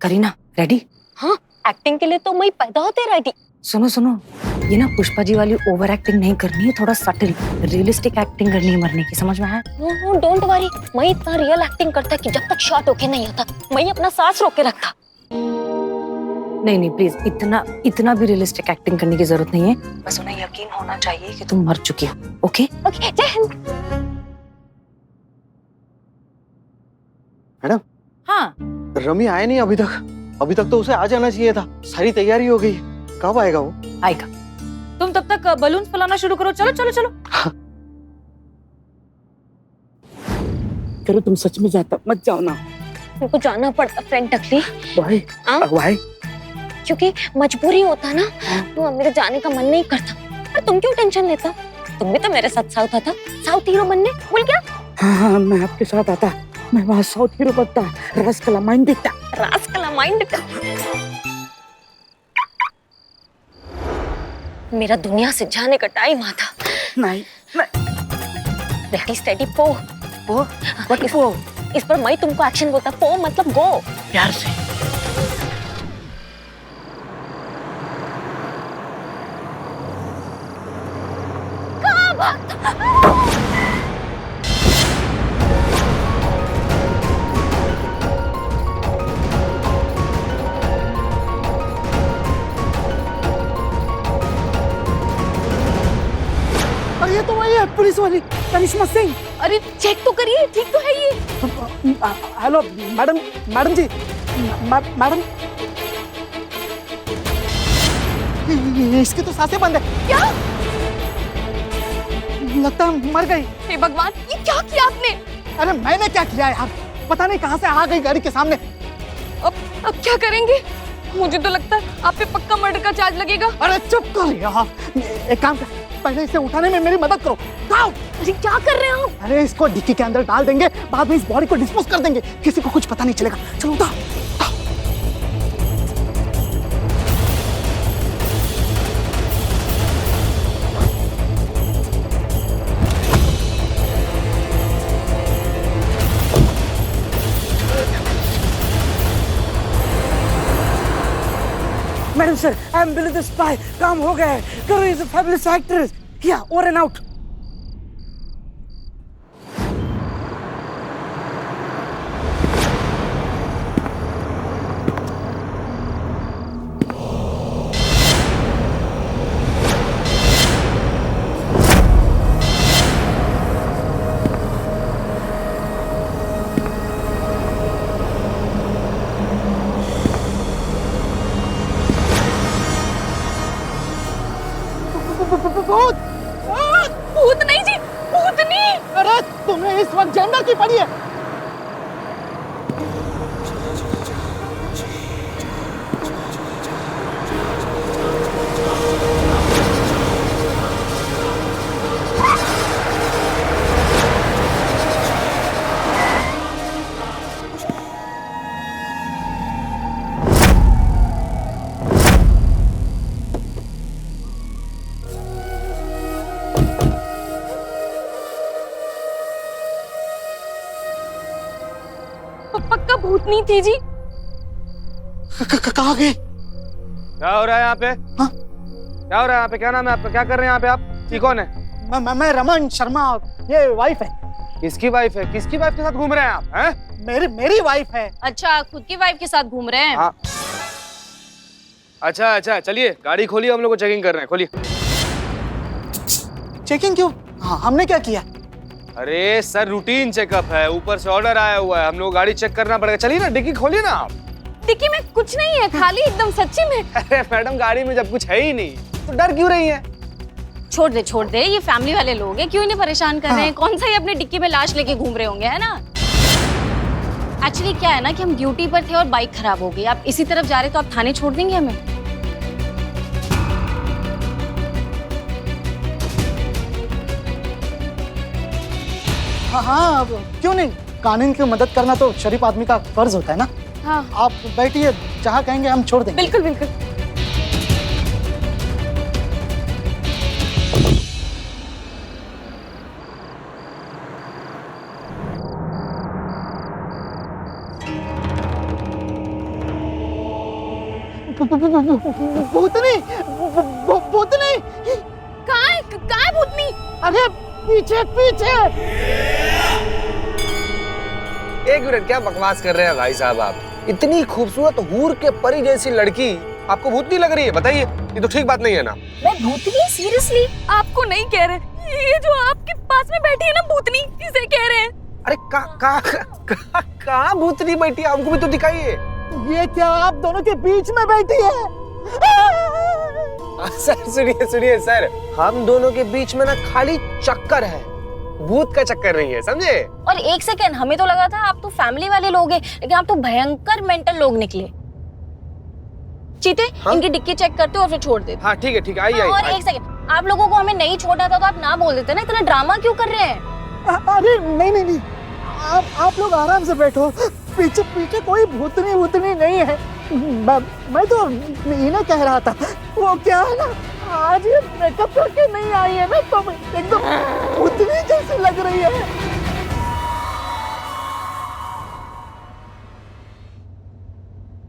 Kareena ready? हाँ, acting के लिए तो मैं पैदा होते रेडी। सुनो सुनो, ये ना पुष्पा जी वाली ओवर एक्टिंग नहीं करनी है, थोड़ा सटल रियलिस्टिक एक्टिंग करनी है मरने की, समझ में आया? नो डोंट वरी, मैं इतना रियल एक्टिंग करता कि जब तक शॉट होके नहीं आता मैं अपना सांस रोक के रखता। नहीं नहीं प्लीज, इतना भी रियलिस्टिक एक्टिंग करने की जरूरत नहीं है, बस उन्हें यकीन होना चाहिए कि तुम मर चुकी हो। ओके ओके, जय हिंद। मैडम। हाँ, रमी आया नहीं अभी तक तो उसे आ जाना चाहिए था, सारी तैयारी हो गई, कब आएगा वो? आएगा। तुम तब तक बलून फुलाना शुरू करो, चलो चलो चलो। करो, तुम सच में जाता मत जाओ ना। मेरे को जाना पड़ता फ्रेंड टकली। भाई भाई, क्योंकि मजबूरी होता ना, तो मेरे जाने का मन नहीं करता। पर तुम क्यों टेंशन लेता? तुम भी तो मेरे साथ साउथ आता, साउथ हीरो बनने, भूल गया? हाँ मैं आपके साथ आता, मैं वहाँ साउथ हीरो बनता, रास्कला माइंड दिखता। रास्कला माइंड का मेरा दुनिया से जाने का टाइम आता। नहीं रेडी स्टेडी पो वो इस पर मैं तुमको एक्शन बोलता, पो मतलब गो। प्यार से। ये तो वही है, पुलिस वाली करिश्मा सिंह। अरे चेक तो करिए, ठीक तो है ये। हेलो मैडम जी, मैडम इसकी तो सांसें बंद है। क्या? लगता है मर गई। हे भगवान, ये क्या किया आपने? अरे मैंने क्या किया यार, पता नहीं कहां से आ गई गाड़ी के सामने। अब क्या करेंगे? मुझे तो लगता है आप पे पक्का मर्डर का चार्ज लगेगा। अरे चुप कर यार, एक काम कर, पहले इसे उठाने में मेरी मदद करो। अरे क्या कर रहे हैं आप? अरे इसको डिक्की के अंदर डाल देंगे, बाद में इस बॉडी को डिस्पोज कर देंगे, किसी को कुछ पता नहीं चलेगा। चलो उठा। Madam sir, I am Billy the spy, काम हो गया है। करो, इज अ फैबुलस एक्ट्रेस। या ओवर एंड आउट। भूत नहीं जी, भूतनी। अरे तुम्हें इस वक्त जेंडर की पड़ी है। पक्का भूतनी थी जी। कहाँ गए? क्या हो रहा है यहाँ पे? हाँ? क्या हो रहा है यहाँ पे? क्या नाम है आपका? क्या कर रहे हैं यहाँ पे आप? ये कौन है? मैं रमन शर्मा, ये वाइफ है। किसकी वाइफ है? किसकी वाइफ के साथ घूम रहे हैं आप? हैं? मेरी वाइफ है। अच्छा, खुद की वाइफ के साथ घूम रहे हैं? हाँ। अच्छा, चलिए गाड़ी खोलिए, हम लोग को चेकिंग कर रहे हैं, खोलिए। चेकिंग क्यों? हाँ, हमने क्या किया? अरे सर, रूटीन चेकअप है, ऊपर से ऑर्डर आया हुआ है, हम लोग गाड़ी चेक करना पड़ेगा। चलिए ना, डिक्की खोलिए ना आप। डिक्की में कुछ नहीं है, खाली एकदम सच्ची में। अरे मैडम, गाड़ी में जब कुछ है ही नहीं तो डर क्यों रही है? छोड़ दे, ये फैमिली वाले लोग हैं, क्यों इन्हें परेशान कर रहे हैं? कौन सा ये अपने डिक्की में लाश लेके घूम रहे होंगे, है ना? एक्चुअली क्या है ना कि हम ड्यूटी पर थे और बाइक खराब हो गई। आप इसी तरफ जा रहे तो आप थाने छोड़ देंगे हमें? हाँ, अब क्यों नहीं, कानून की मदद करना तो शरीफ आदमी का फर्ज होता है ना। हाँ, आप बैठिए, जहाँ कहेंगे हम छोड़ देंगे। बिल्कुल बिल्कुल। भूतनी, भूतनी। कहाँ है भूतनी? अरे पीछे पीछे। एक मिनट, क्या बकवास कर रहे हैं भाई साहब आप? इतनी खूबसूरत हूर के परी जैसी लड़की आपको भूतनी लग रही है? बताइए, ये तो ठीक बात नहीं है ना। मैं भूतनी? सीरियसली आपको नहीं कह रहे, ये जो आपके पास में बैठी है ना भूतनी, इसे कह रहे हैं। अरे कहाँ भूतनी बैठी है? हमको भी तो दिखाइए। ये क्या आप दोनों के बीच में बैठी है? सर सुनिए सर, हम दोनों के बीच में ना खाली चक्कर है, भूत का चक्कर नहीं है, समझे? और एक सेकंड, हमें तो लगा था आप तो फैमिली वाले लोग हैं, लेकिन आप तो भयंकर मेंटल लोग निकले। चीते, हाँ? इनकी डिक्की चेक करते हो और फिर छोड़ देते। हाँ ठीक है, आइए। और एक सेकंड, आप लोगों को हमें नहीं छोड़ना था तो आप ना बोल देते ना, इतना ड्रामा क्यों कर रहे हैं? अरे नहीं, आप लोग आराम से बैठो। पीछे पीछे कोई भूतनी नहीं है। मैं तो इन्हें कह रहा था, वो क्या है ना, आज ये मेकअप करके नहीं आई है ना, तो एकदम भूतनी जैसी लग रही है।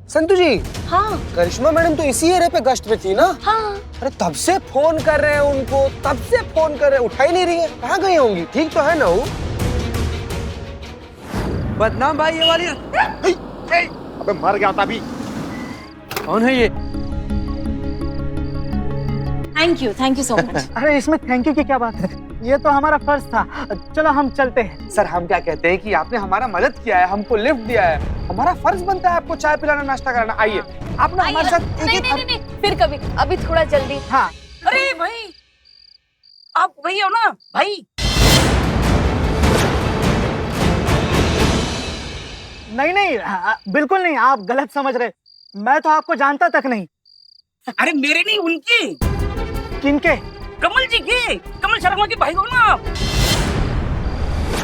संतु जी, हाँ करिश्मा मैडम तो इसी एरिया पे गश्त में थी ना? हाँ। अरे तब से फोन कर रहे हैं उनको, तब से फोन कर रहे हैं, उठा ही नहीं रही है। कहाँ गई होंगी? ठीक तो है ना वो? बदनाम भाई ये वाली। अबे मर गया था अभी। कौन है ये? Thank you so much. अरे इसमें थैंक यू की क्या बात है, ये तो हमारा फर्ज था। चलो हम चलते हैं। सर हम क्या कहते हैं कि आपने हमारा मदद किया है, हमको लिफ्ट दिया है, हमारा फर्ज बनता है आपको चाय पिलाना, नाश्ता कराना। आइए आप ना हमारे साथ नहीं, फिर कभी, अभी थोड़ा जल्दी। हाँ। अरे भाई, आप वही हो ना भाई? नहीं, बिल्कुल नहीं, आप गलत समझ रहे। मैं तो आपको जानता तक नहीं। अरे मेरे नहीं, उनके। किनके? कमल जी के, कमल शर्मा के भाई हो ना आप?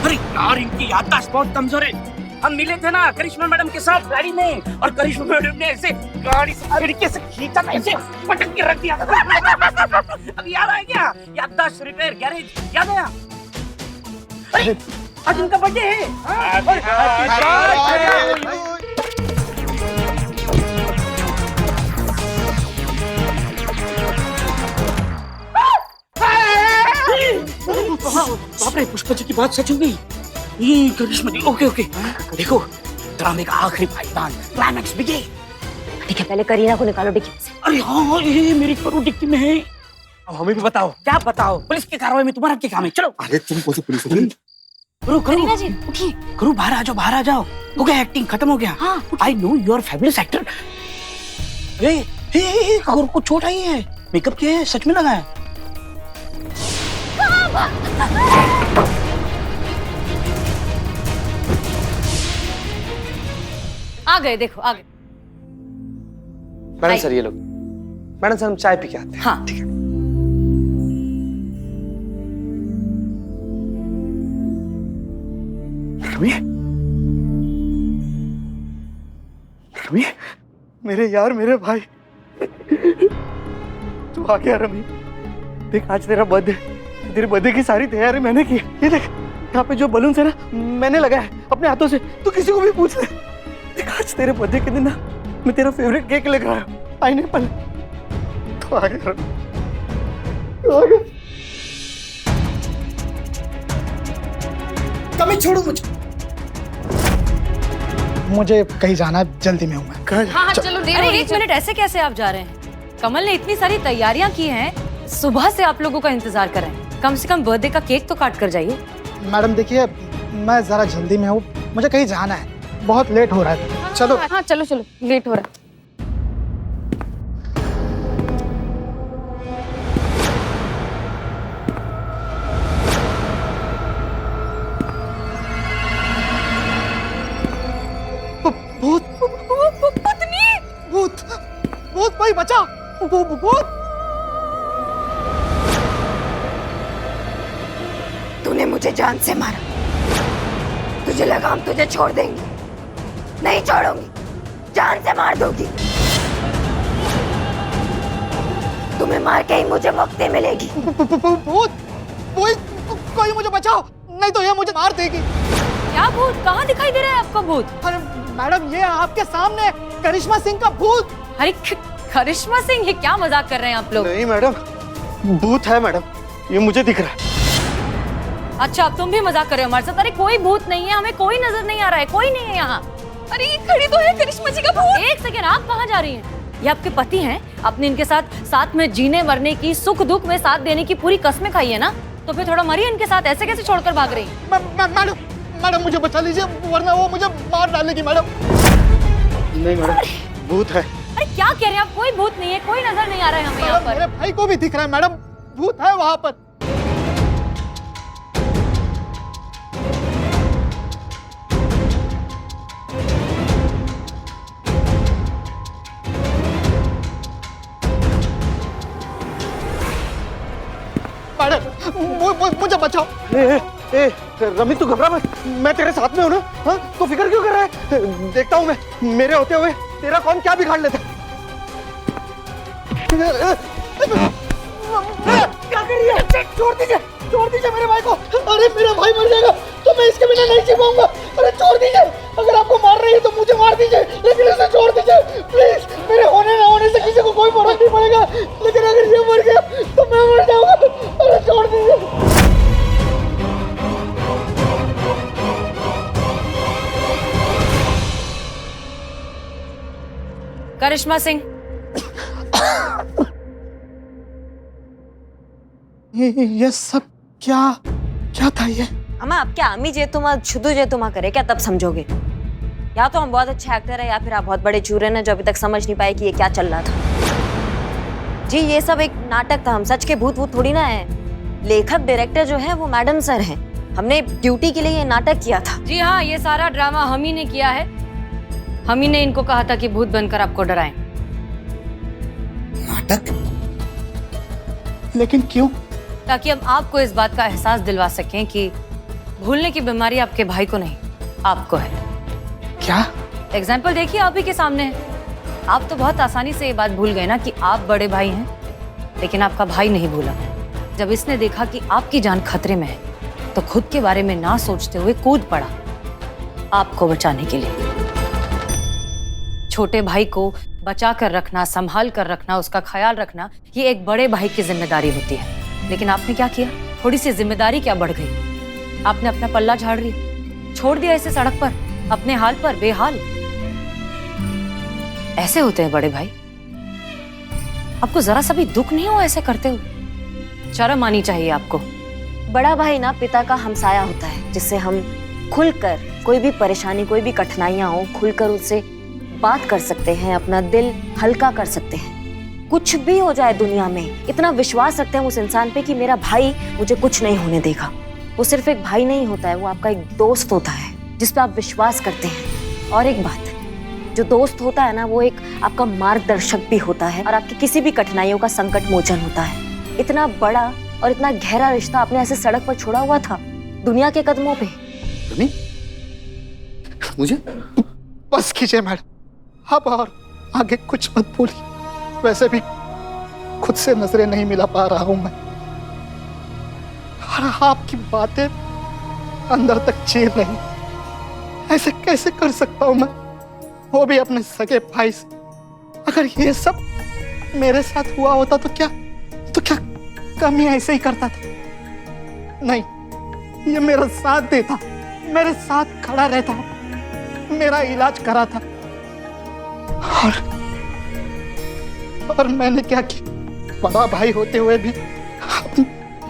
अरे यार, इनकी याददाश्त बहुत कमजोर है। हम मिले थे ना करिश्मा मैडम के साथ गाड़ी में, और करिश्मा मैडम ने ऐसे गाड़ी से खिड़की से खींचा था, ऐसे पटक के रख दिया था। अब याद आया क्या? याददाश्त रिपेयर गैरेज याद आया? अरे आज उनका बर्थडे है। बाप रे, पुष्पा जी की बात सच हो गई। ये करिश्मा जी, ओके। देखो, ड्रामे का आखिरी पायदान, क्लाइमैक्स बिगे। ठीक है, पहले करीना को निकालो डिक्की से। अरे हाँ, ये मेरी करो डिक्की में है। अब हमें भी बताओ। क्या बताओ? पुलिस की कार्रवाई में तुम्हारा क्या काम है? चलो। अरे तुम कौन सी पुलिस हो? करो करीना जी उठिए। करो, बाहर आ जाओ। हो गया, एक्टिंग खत्म हो गया। हाँ, I know you are fabulous actor. करो को चोट आई है, मेकअप किया है, सच में लगा है। आ गए, देखो आ गए। मैडम सर ये लोग। मैडम सर हम चाय पी के आते हैं। हाँ ठीक है। रमी, मेरे यार, मेरे भाई, तू आ गया रमी। देख आज तेरा बर्थडे, तेरे बर्थडे की सारी तैयारी मैंने की। ये देख यहाँ पे जो बलून है ना, मैंने लगाया अपने हाथों से। तू किसी को भी पूछ ले। देख आज तेरे बर्थडे के दिन ना, मैं तेरा फेवरेट केक लेकर आया, पाइनएप्पल। तो आ गया रमी, तो आ गया। कमी छोड़ो मुझे कहीं जाना है, जल्दी में हूँ मैं। हाँ, चलो। अरे एक मिनट, ऐसे कैसे आप जा रहे हैं? कमल ने इतनी सारी तैयारियां की हैं, सुबह से आप लोगों का इंतजार कर रहे हैं। कम से कम बर्थडे का केक तो काट कर जाइए। मैडम देखिए, मैं जरा जल्दी में हूँ, मुझे कहीं जाना है, बहुत लेट हो रहा है। चलो। हाँ चलो, लेट हो रहा है। भूत, भूत, भूत भाई बचाओ, भूत। तूने मुझे जान से मारा, तुझे लगा हम तुझे छोड़ देंगे? नहीं छोड़ूंगी, जान से मार दूंगी। तुम्हें मार के ही मुझे मुक्ति मिलेगी। भूत, कोई मुझे बचाओ, नहीं तो ये मुझे मार देगी। क्या भूत? कहाँ दिखाई दे रहा है आपका भूत? अरे मैडम, ये आपके सामने करिश्मा सिंह का भूत। अरे करिश्मा सिंह, ये क्या मजाक कर रहे हैं आप लोग? नहीं मैडम, भूत है मैडम, ये मुझे दिख रहा है। अच्छा, अब तुम भी मजाक कर रहे हो हमारे साथ? अरे कोई भूत नहीं है, हमें कोई नजर नहीं आ रहा है, कोई नहीं है यहाँ। अरे ये खड़ी तो है करिश्मा जी का भूत। एक सेकेंड, आप कहाँ जा रही हैं? ये आपके पति हैं, आपने इनके साथ में जीने मरने की, सुख दुख में साथ देने की पूरी कस्में खाई है ना, तो फिर थोड़ा मरिए इनके साथ, ऐसे कैसे छोड़कर भाग रही हैं? मैडम मैडम मुझे बचा लीजिए, वरना वो मुझे मार डालेगी मैडम। नहीं मैडम, भूत है। अरे क्या कह रहे हैं आप? कोई भूत नहीं है, कोई नजर नहीं आ रहा है हमें यहाँ पर। मेरे भाई को भी दिख रहा है मैडम, भूत है वहाँ पर। मुझे बचाओ। ए, रमेश तू घबरा मत, मैं तेरे साथ में हूँ ना। हाँ, तो फिक्र क्यों कर रहा है? देखता हूँ मैं, मेरे होते हुए तेरा कौन क्या बिगाड़ लेता। क्या कर रही है? छोड़ दीजिए मेरे भाई को। अरे मेरा भाई मर जाएगा तो मैं इसके बिना नहीं जी पाऊंगा। अरे छोड़ दीजिए, अगर आपको मार रही है तो मुझे मार दीजिए, लेकिन इसे छोड़ दीजिए प्लीज। मेरे होने ना होने से किसी को कोई फर्क नहीं पड़ेगा, लेकिन अगर ये मर गया तो मैं मर जाऊंगा। अरे छोड़ दीजिए। करिश्मा सिंह, ये सब क्या था ये? अम्मा, आप क्या अम्मी जे तुम शुद्ध जे तुम करे क्या, तब समझोगे। या तो हम बहुत अच्छे एक्टर है, या फिर आप बहुत बड़े चूरन हैं जो अभी तक समझ नहीं पाए कि ये क्या चल रहा था। जी ये सब एक नाटक था, हम सच के भूत वूत थोड़ी ना है। लेखक डायरेक्टर जो है वो मैडम सर हैं, हमने ड्यूटी के लिए ये नाटक किया था। जी हाँ, ये सारा ड्रामा हम ही ने किया है। हम ही ने इनको कहा था कि भूत बनकर आपको डराएं। नाटक? लेकिन क्यों? ताकि हम आपको इस बात का एहसास दिलवा सकें कि भूलने की बीमारी आपके भाई को नहीं, आपको है। क्या? एग्जाम्पल देखिए, आप ही के सामने है। आप तो बहुत आसानी से ये बात भूल गए ना कि आप बड़े भाई हैं, लेकिन आपका भाई नहीं भूला। जब इसने देखा कि आपकी जान खतरे में है, तो खुद के बारे में ना सोचते हुए कूद पड़ा आपको बचाने के लिए। छोटे भाई को बचा कर रखना, संभाल कर रखना, उसका ख्याल रखना, ये एक बड़े भाई की जिम्मेदारी होती है। लेकिन आपने क्या किया? थोड़ी सी जिम्मेदारी क्या बढ़ गई? आपने अपना पल्ला झाड़ लिया, छोड़ दिया इसे सड़क पर, अपने हाल पर बेहाल। ऐसे होते हैं बड़े भाई। आपको जरा सा भी दुख नहीं हो ऐसे करते हुए? शर्म आनी चाहिए आपको। बड़ा भाई ना पिता का हमसाया होता है, जिससे हम खुलकर कोई भी परेशानी, कोई भी कठिनाइयां हो, खुलकर उससे बात कर सकते हैं, अपना दिल हल्का कर सकते हैं। कुछ भी हो जाए दुनिया में, इतना विश्वास रखते हैं उस इंसान पे कि मेरा भाई मुझे कुछ नहीं होने देगा। वो सिर्फ एक भाई नहीं होता है, वो आपका एक दोस्त होता है जिस पे आप विश्वास करते हैं। और एक बात, जो दोस्त होता है ना, वो एक आपका मार्गदर्शक भी होता है और आपकी किसी भी कठिनाइयों का संकट मोचन होता है। इतना बड़ा और इतना गहरा रिश्ता आपने ऐसे सड़क पर छोड़ा हुआ था, दुनिया के कदमों पे। मुझे बस कीजिए मैडम, अब और आगे कुछ मत बोलिए। वैसे भी खुद से नजरें नहीं मिला पा रहा हूं मैं, और आपकी बातें अंदर तक चेल रही। ऐसे कैसे कर सकता हूं मैं, वो भी अपने सगे भाई से। अगर ये सब मेरे साथ हुआ होता तो क्या कमी ऐसे ही करता था? नहीं, ये मेरा साथ देता, मेरे साथ खड़ा रहता, मेरा इलाज करा था। और मैंने क्या किया? बड़ा भाई होते हुए भी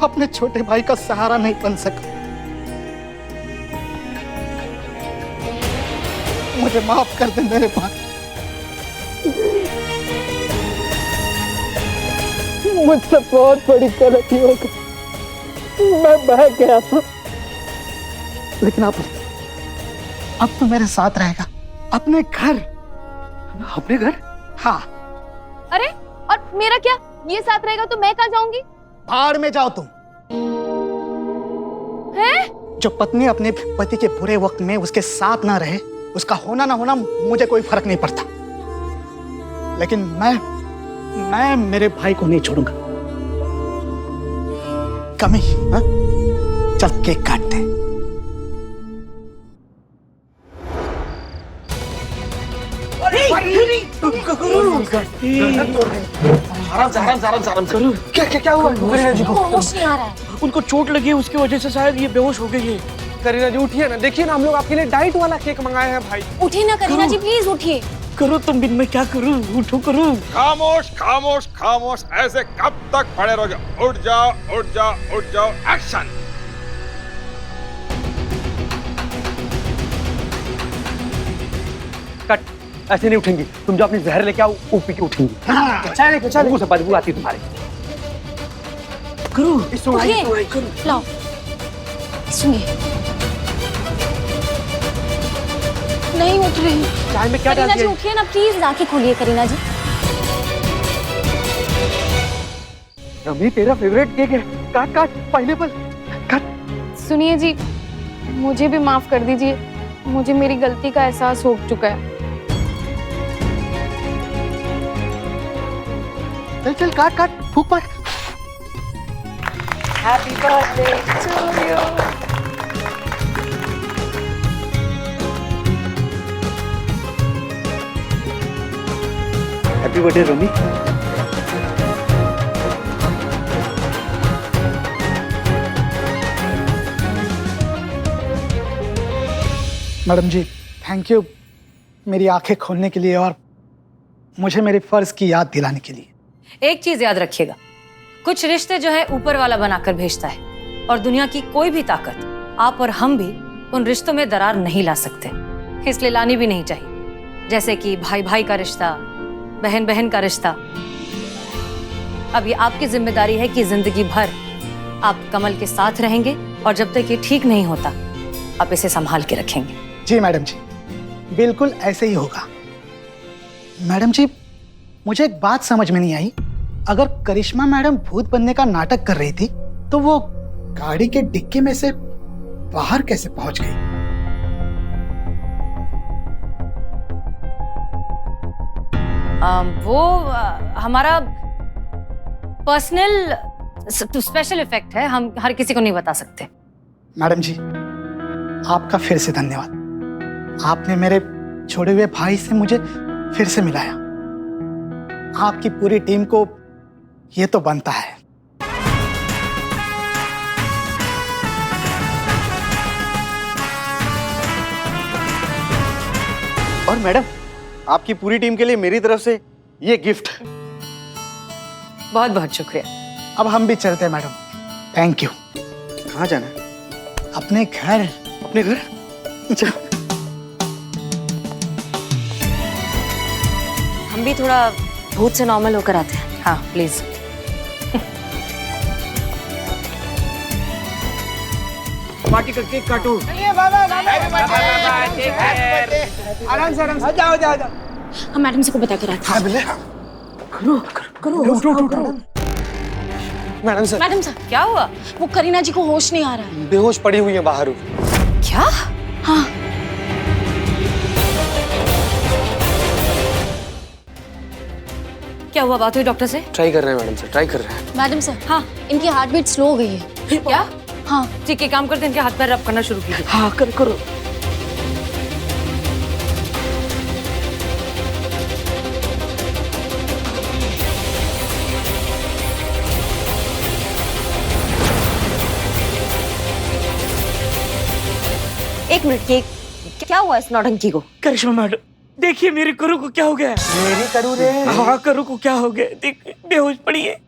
अपने छोटे भाई का सहारा नहीं बन सका। मुझे माफ कर दे मेरे भाई, मुझसे बहुत बड़ी गलती हो गई, मैं बह गया था। लेकिन अब तो मेरे साथ रहेगा, अपने घर। अपने घर? हाँ। अरे और मेरा क्या? ये साथ रहेगा तो मैं कहाँ जाऊंगी? भाड़ में जाओ तुम। हैं? जो पत्नी अपने पति के बुरे वक्त में उसके साथ ना रहे, उसका होना ना होना मुझे कोई फर्क नहीं पड़ता, लेकिन मैं मेरे भाई को नहीं छोड़ूंगा। कमी, हाँ? चल केक काटते हैं। क्या हुआ करीना जी को? होश नहीं आ रहा है। उनको चोट लगी है, उसकी वजह से शायद ये बेहोश हो गई है। करीना जी उठिए ना, देखिए ना हम लोग आपके लिए डाइट वाला केक मंगाए हैं भाई। उठिए ना करीना जी, प्लीज उठिए। करो तुम बिन मैं क्या करूं, उठो करो। खामोश खामोश खामोश, ऐसे कब तक पड़े रहोगे? उठ जाओ उठ जाओ उठ जाओ, एक्शन। कट, ऐसे नहीं उठेंगी। तुम जो अपनी जहर लेके आओ वो पी के उठेंगी। मुंह से बदबू आती है तुम्हारे। करो उठिए, लाओ सुनिए। नहीं उठ रही। चाय में क्या डाल करीना जी दिया? उठिए ना प्लीज, आंखें खोलिए करीना जी। रमी तेरा फेवरेट केक है। काट काट, पाइनएप्पल काट। सुनिए जी, मुझे भी माफ कर दीजिए, मुझे मेरी गलती का एहसास हो चुका है। चल चल काट काट, फूक मार। Happy birthday Rami. Madam ji thank you मेरी आंखें खोलने के लिए और मुझे मेरे फर्ज की याद दिलाने के लिए। एक चीज याद रखिएगा, कुछ रिश्ते जो है ऊपर वाला बनाकर भेजता है, और दुनिया की कोई भी ताकत, आप और हम भी उन रिश्तों में दरार नहीं ला सकते, इसलिए लानी भी नहीं चाहिए। जैसे कि भाई भाई का रिश्ता, बहन बहन का रिश्ता। अब ये आपकी जिम्मेदारी है कि जिंदगी भर आप कमल के साथ रहेंगे, और जब तक ये ठीक नहीं होता आप इसे संभाल के रखेंगे। जी मैडम जी, बिल्कुल ऐसे ही होगा। मैडम जी मुझे एक बात समझ में नहीं आई, अगर करिश्मा मैडम भूत बनने का नाटक कर रही थी तो वो गाड़ी के डिक्की में से बाहर कैसे पहुंच गई? हमारा पर्सनल स्पेशल इफेक्ट है, हम हर किसी को नहीं बता सकते। मैडम जी आपका फिर से धन्यवाद, आपने मेरे छोड़े हुए भाई से मुझे फिर से मिलाया। आपकी पूरी टीम को ये तो बनता है। और मैडम आपकी पूरी टीम के लिए मेरी तरफ से ये गिफ्ट। बहुत बहुत शुक्रिया। अब हम भी चलते हैं मैडम। Thank you. कहाँ जाना है? अपने घर। अपने घर? अच्छा। हम भी थोड़ा भूत से नॉर्मल होकर आते हैं। हाँ प्लीज। पार्टी का केक काटो। आराम से जाओ जाओ जाओ। हम मैडम से को बता कर आते हैं। मैडम सर, मैडम सर क्या हुआ? वो करीना जी को होश नहीं आ रहा है। बेहोश पड़ी हुई है बाहर। क्या? हाँ क्या हुआ? बात हुई डॉक्टर से? ट्राई कर रहे हैं मैडम सर, ट्राई कर रहे हैं। मैडम सर, हाँ इनकी हार्ट बीट स्लो हो गई है। क्या? हाँ ठीक है, काम करते हैं, इनके हाथ पैर रब करना शुरू कीजिए। हाँ करो। एक मिनट, ये क्या हुआ इस नौटंकी को? करिश्मा मैडम देखिए मेरी करू को क्या हो गया। मेरी करूँ रे। हाँ करू को क्या हो गया, देख बेहोश पड़ी है।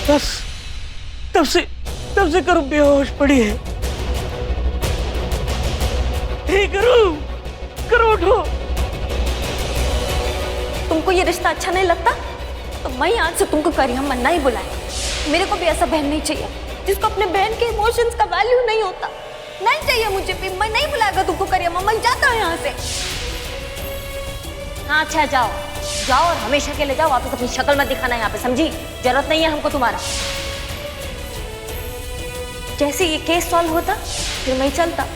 बस तब से करू बेहोश पड़ी है। हे करो उठो। तुमको ये रिश्ता अच्छा नहीं लगता तो मैं आज से तुमको करिया मन्ना ही बुलाए। मेरे को भी ऐसा बहन नहीं चाहिए जिसको अपने बहन के इमोशंस का वैल्यू नहीं होता। नहीं चाहिए मुझे भी, मैं नहीं बुलाएगा तुमको करिया। मैं जाता हूँ यहाँ से। हाँ अच्छा जाओ जाओ और हमेशा के लिए जाओ। वापस अपनी शक्ल मत दिखाना यहाँ पे, समझी? जरूरत नहीं है हमको तुम्हारा। जैसे ये केस सॉल्व होता फिर मैं चलता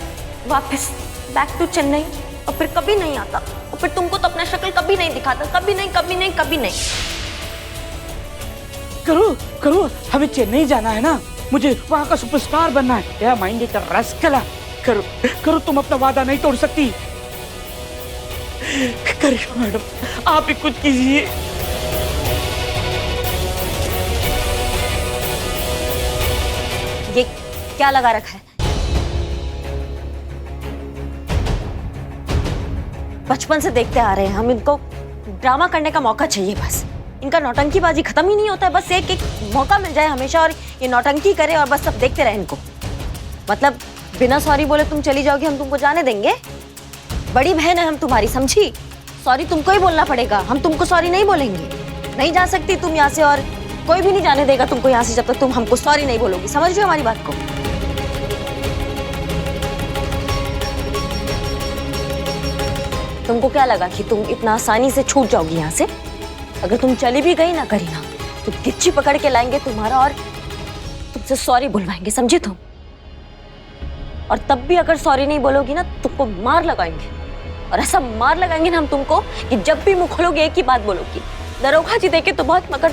वापस बैक टू चेन्नई और फिर कभी नहीं आता। और फिर तुमको तो अपना शक्ल कभी नहीं दिखाता, कभी नहीं कभी नहीं कभी नहीं। करो करो, हमें चेन्नई जाना है ना, मुझे वहाँ का सुपरस्टार बनना है। या माइंड इट रस्कला, करो करो, तुम अपना वादा नहीं तोड़ सकती। करिश्मा मैडम आप ही कुछ कीजिए। ये क्या लगा रखा है? बचपन से देखते आ रहे हैं हम, इनको ड्रामा करने का मौका चाहिए बस। इनका नौटंकीबाजी खत्म ही नहीं होता है, बस एक एक मौका मिल जाए हमेशा और ये नौटंकी करे और बस सब देखते रहे इनको। मतलब बिना सॉरी बोले तुम चली जाओगी, हम तुमको जाने देंगे? बड़ी बहन है हम तुम्हारी, समझी? सॉरी तुमको ही बोलना पड़ेगा, हम तुमको सॉरी नहीं बोलेंगे। नहीं जा सकती तुम यहाँ से और कोई भी नहीं जाने देगा तुमको यहाँ से जब तक तुम हमको सॉरी नहीं बोलोगी। समझ रहे हो हमारी बात को? तुमको क्या लगा कि तुम इतना आसानी से छूट जाओगी यहाँ से? अगर तुम चली भी गई ना करीना, तो गिच्ची पकड़ के लाएंगे तुम्हारा और तुमसे सॉरी बुलवाएंगे, समझी तुम? और तब भी अगर सॉरी नहीं बोलोगी ना, तुमको मार लगाएंगे। और ऐसा मार लगाएंगे ना हम तुमको कि जब भी मुंह खोलोगे एक ही बात बोलोगी, दरोगा जी देखे तो बहुत, मगर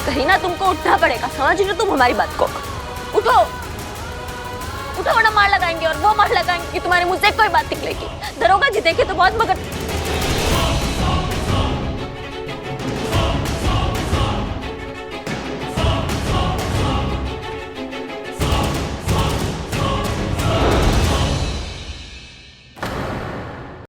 करीना तुमको उठना पड़ेगा, समझ लो तुम हमारी बात को। उठो उठो, वरना मार लगाएंगे और वो मार लगाएंगे कि तुम्हारे मुंह से कोई बात निकलेगी। दरोगा जी देखे तो बहुत, मगर